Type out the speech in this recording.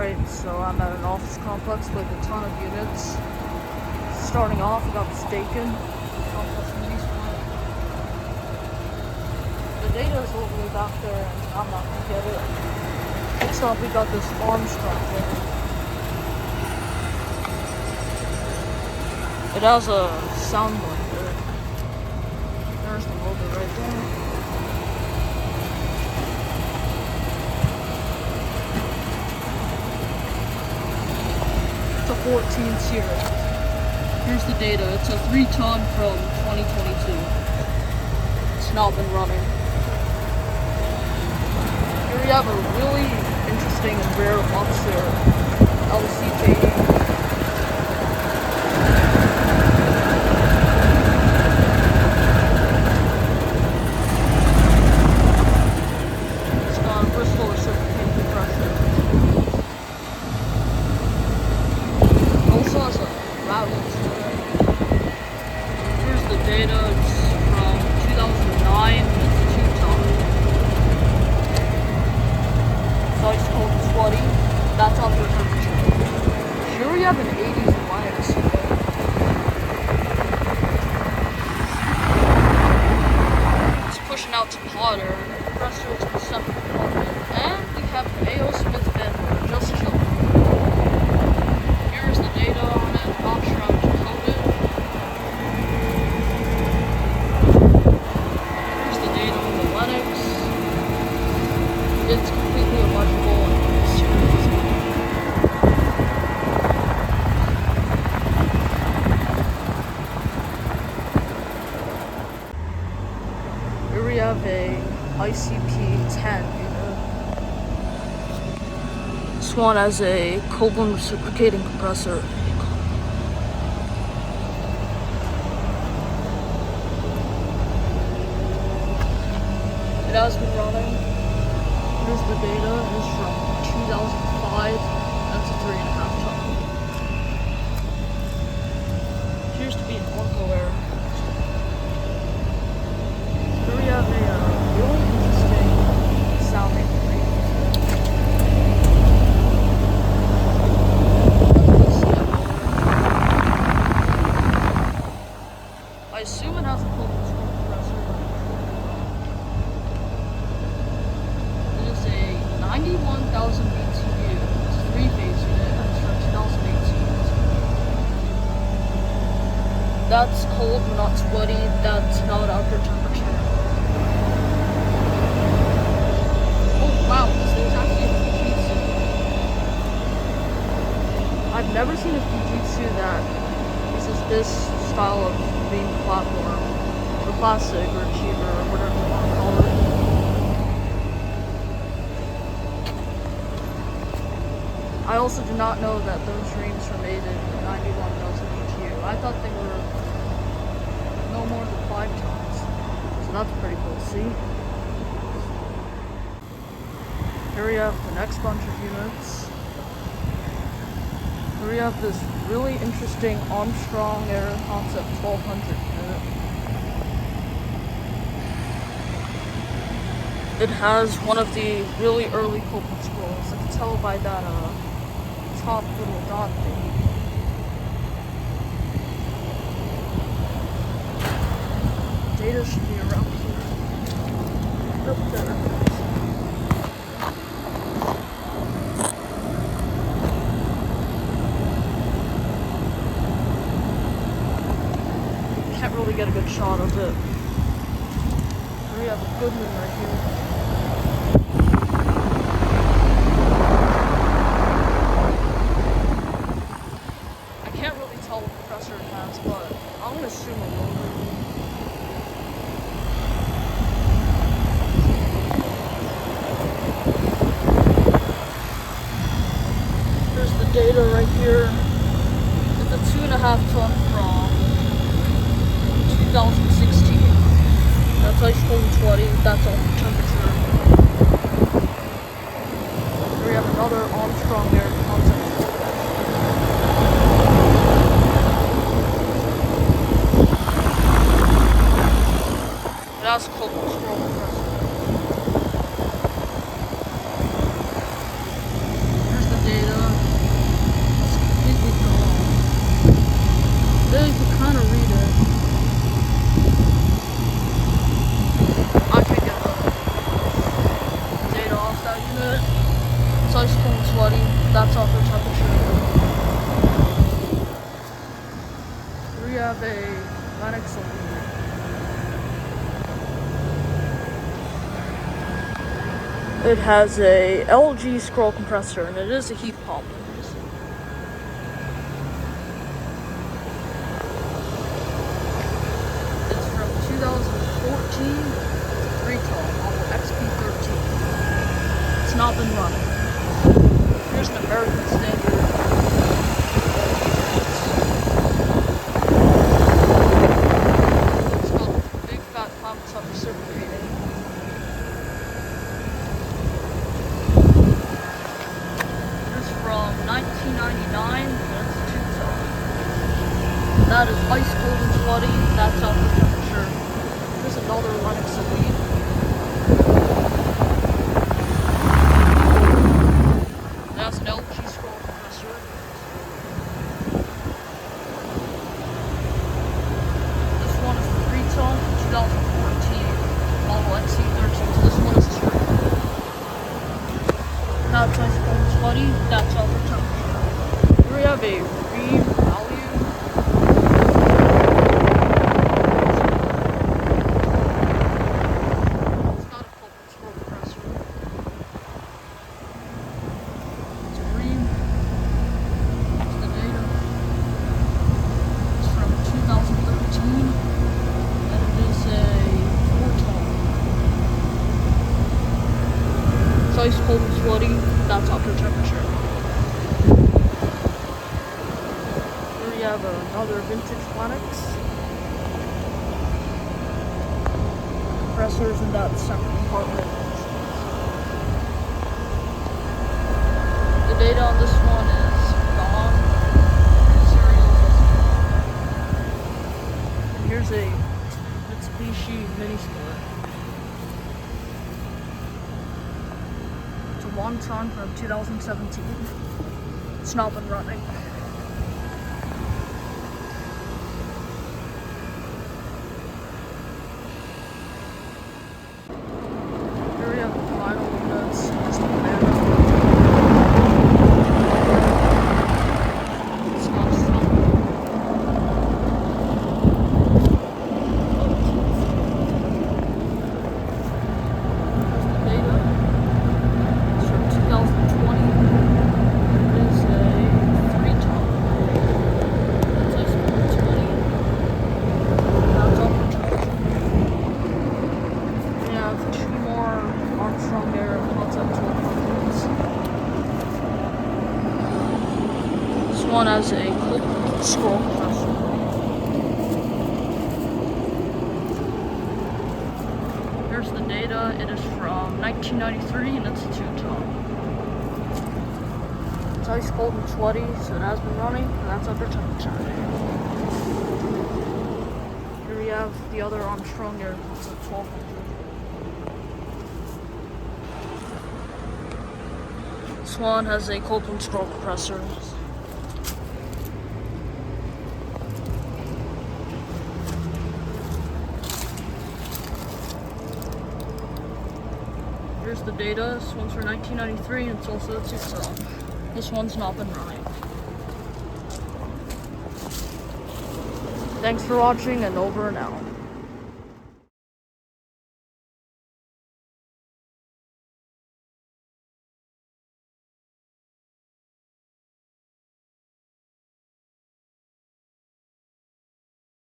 Alright, so I'm at an office complex with a ton of units. Starting off, we got this Daikin Mini. The data is all the way back there, and I'm not going to get it. Next up, we got this Armstrong Air. It has a sound blender. There's the logo right there. It's a 14-series. Here's the data. It's a 3-ton from 2022. It's not been running. Here we have a really interesting and rare Luxaire LX13. Here's the data. It's from 2009. It's 2-ton. It's ice cold and sweaty. That's upper temperature. Here we have an 80s Lennox. It's pushing out some hot air. The compressor is the separate compartment. And we have an AO Smith fan just chilling. Here's the data on it. Not sure how to code it. Here's the data on the Lennox. It's completely illegible and serious. Here we have a ICP-10 unit. This one has a Goodman reciprocating compressor. It has been running. Here's the data. It's from 2005. That's a 3.5 ton. Appears to be an Arcoaire. Here we have a really interesting sounding Rheem. I assume it has a Goodman compressor. 91,000 BTU. It's a 3-phase unit, and it's from 2018. That's cold but not sweaty. That's not outdoor temperature. Oh wow, this thing's actually a Fujitsu. I've never seen a Fujitsu that uses this style of beam platform, or plastic, or cheaper, or whatever you want to call it. I also do not know that those Rheems were made in 91,000 BTU. I thought they were no more than 5 tons. So that's pretty cool to see. Here we have the next bunch of units. Here we have this really interesting Armstrong Air Concept 1200 unit. It has one of the really early Goodman scrolls. I can tell by that top little dot thing. Data should be around here. Oh, there. Can't really get a good shot of it. We have a Goodman right here. But I'm gonna assume a little bit. There's the data right here. It's a 2.5 ton from 2016. That's ice cold and sweaty. That's all temperature. Here we have another Armstrong Air Concept. That's cold scroll compressor. Here's the data. Lennox Elite. It has a LG scroll compressor, and it is a heat pump. It's from 2014. It's a 3-ton model XP13. It's not been running. Here's an American Standard. It's got big fat pumps up reciprocating. Here's from 1999. That's a 2-ton. That is ice cold and sweaty. That's outdoor temperature. Here's another Lennox Elite. That's an LG scroll compressor. This one is a 3-ton from 2014 model XC13. So this one is straight. That's ice cold and sweaty. That's outdoor temperature. Here we have a Rheem Value. Ice cold and sweaty, that's outdoor temperature. Here we have another vintage Lennox. Compressors in that separate compartment. The data on this one is gone. Serial. And here's a Mitsubishi Mini Sport. 1-ton from 2017. It's not been running. Here we have the final units. Just a banana. It's not strong. Armstrong Air Concept. This one has a scroll compressor. Here's the data. It is from 1993 and it's a 2-ton. It's ice cold and sweaty, so it has been running, and that's under temperature. Here we have the other Armstrong Air Concept 1200. This one has a Goodman scroll compressor. Here's the data. This one's for 1993 and it's also a 2-ton. This one's not been running. Thanks for watching and over and out.